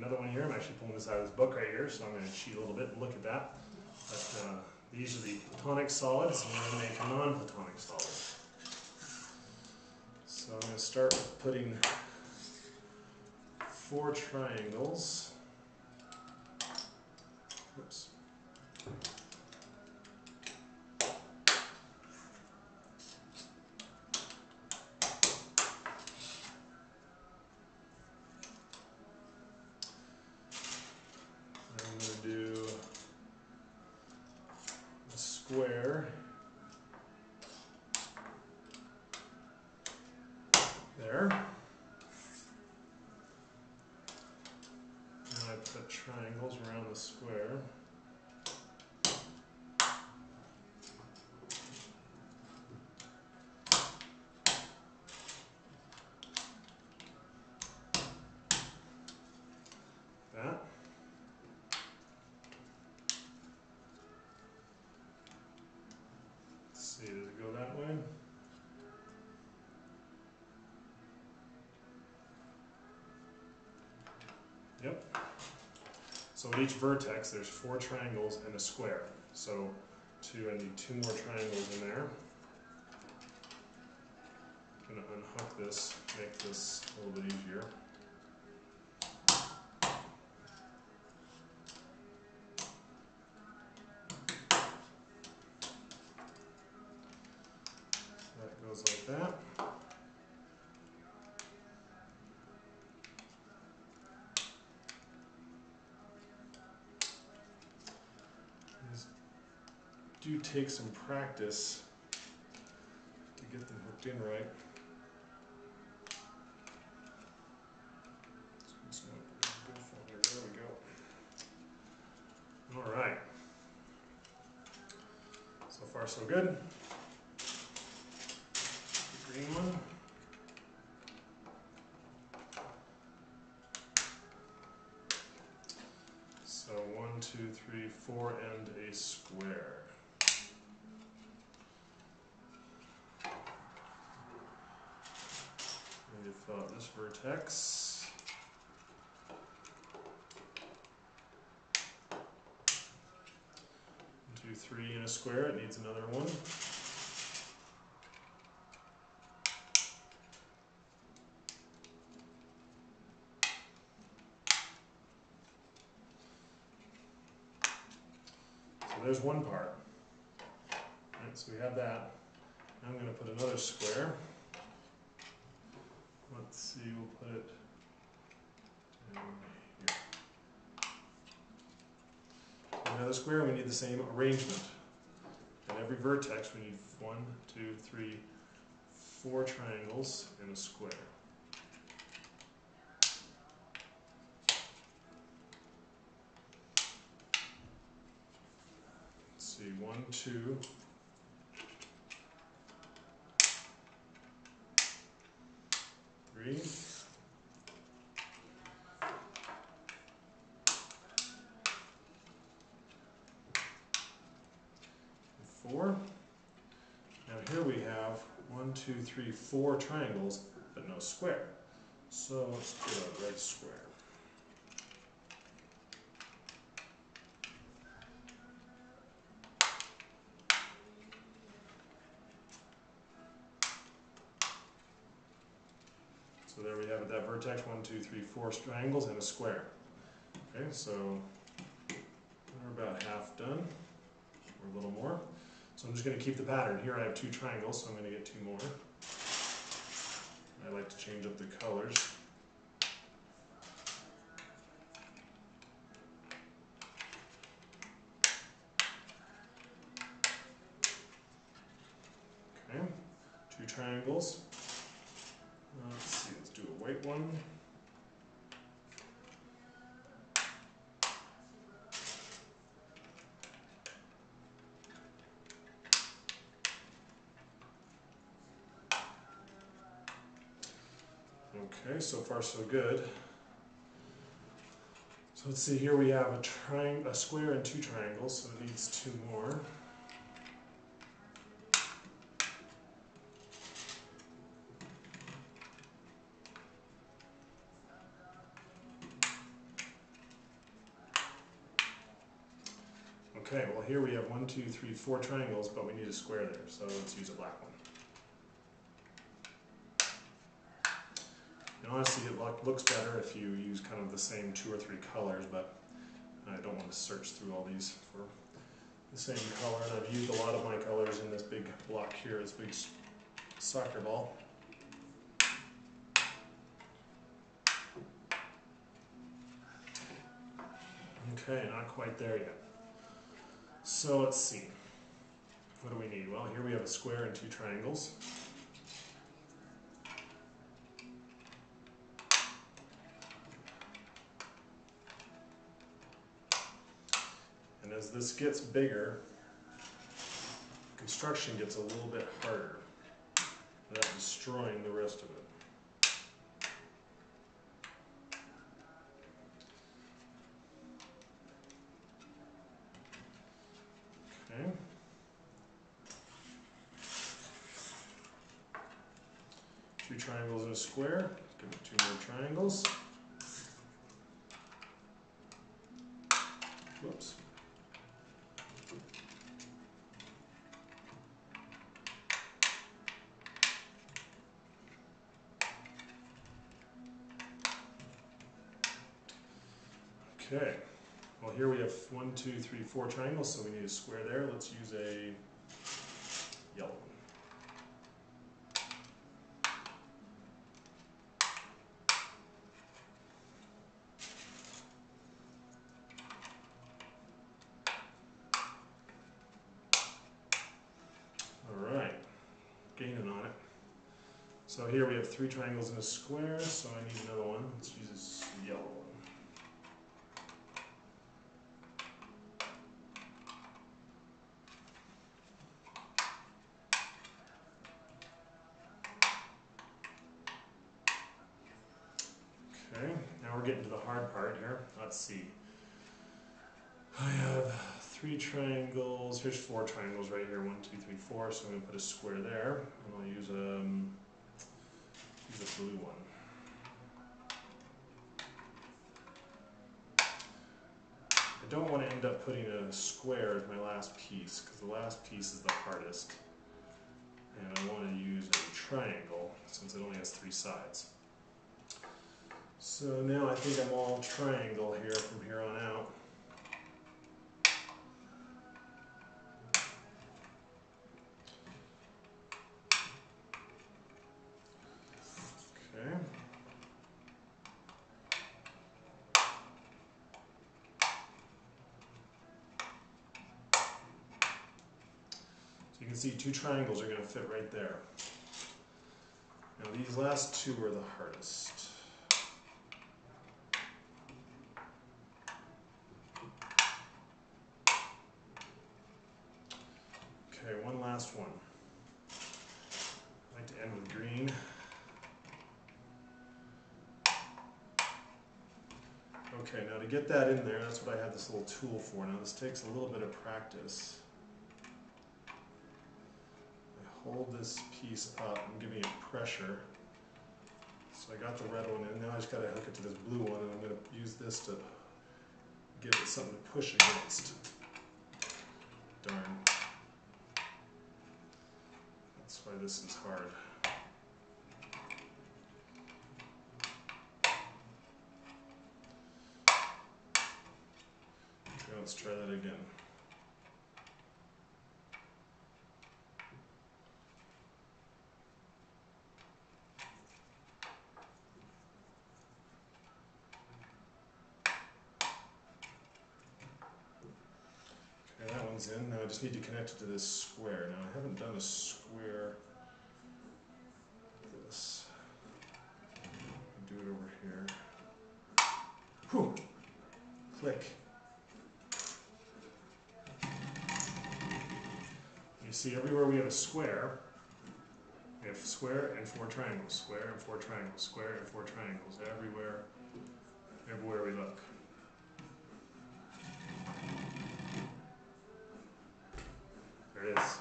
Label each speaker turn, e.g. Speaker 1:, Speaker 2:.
Speaker 1: another one here. I'm actually pulling this out of this book right here, so I'm going to cheat a little bit and look at that. But these are the platonic solids, and we're going to make a non-platonic solid. So I'm going to start with putting 4 triangles. Oops. I'm going to do a square there. And I put triangles around the square. That. Let's see, does it go that way? Yep. So at each vertex there's 4 triangles and a square. So I need 2 more triangles in there. I'm going to unhook this, make this a little bit easier. That goes like that. These do take some practice to get them hooked in right. There we go. All right. So far, so good. The green one. So 1, 2, 3, 4, and a square. And you fill out this vertex. 1, 2, 3 in a square. It needs another one. So there's one part. Right, so we have that. Now I'm going to put another square. Let's see, we'll put it down here. Another square, we need the same arrangement. At every vertex we need 1, 2, 3, 4 triangles and a square. Let's see, 1, 2, 3, 4. Now here we have 1, 2, 3, 4 triangles, but no square. So let's do a red square. So there we have it, that vertex, 1, 2, 3, 4 triangles and a square. Okay, so we're about half done, or a little more. So I'm just going to keep the pattern. Here I have 2 triangles, so I'm going to get 2 more. I like to change up the colors. Okay, 2 triangles. Let's see, let's do a white one. Okay, so far so good. So let's see, here we have a square and 2 triangles, so it needs 2 more. Okay, well here we have 1, 2, 3, 4 triangles, but we need a square there, so let's use a black one. And honestly, it looks better if you use kind of the same 2 or 3 colors, but I don't want to search through all these for the same color. And I've used a lot of my colors in this big block here, this big soccer ball. Okay, not quite there yet. So let's see. What do we need? Well, here we have a square and 2 triangles. And as this gets bigger, construction gets a little bit harder without destroying the rest of it. Okay. Two triangles and a square. Give it 2 more triangles. Whoops. Okay. Well, here we have 1, 2, 3, 4 triangles, so we need a square there. Let's use a yellow one. Alright, gaining on it. So here we have 3 triangles and a square, so I need another one. Let's use this yellow one. Okay, now we're getting to the hard part here. Let's see. I have 3 triangles. Here's 4 triangles right here. 1, 2, 3, 4. So I'm going to put a square there, and I'll use a blue one. I don't want to end up putting a square as my last piece, because the last piece is the hardest. And I want to use a triangle, since it only has 3 sides. So now I think I'm all triangle here from here on out. Okay. So you can see 2 triangles are going to fit right there. Now these last 2 are the hardest. Okay, one last one. I like to end with green. Okay, now to get that in there, that's what I have this little tool for. Now this takes a little bit of practice. I hold this piece up, I'm giving it pressure. So I got the red one in, now I just got to hook it to this blue one, and I'm going to use this to give it something to push against. Darn. That's why this is hard. Okay, let's try that again. Okay, that one's in. Now I just need to connect it to this square. Now I haven't done a square. This. I'll do it over here. Whew. Click. You see, everywhere we have a square, we have square and 4 triangles, square and 4 triangles, square and 4 triangles, everywhere we look. There it is.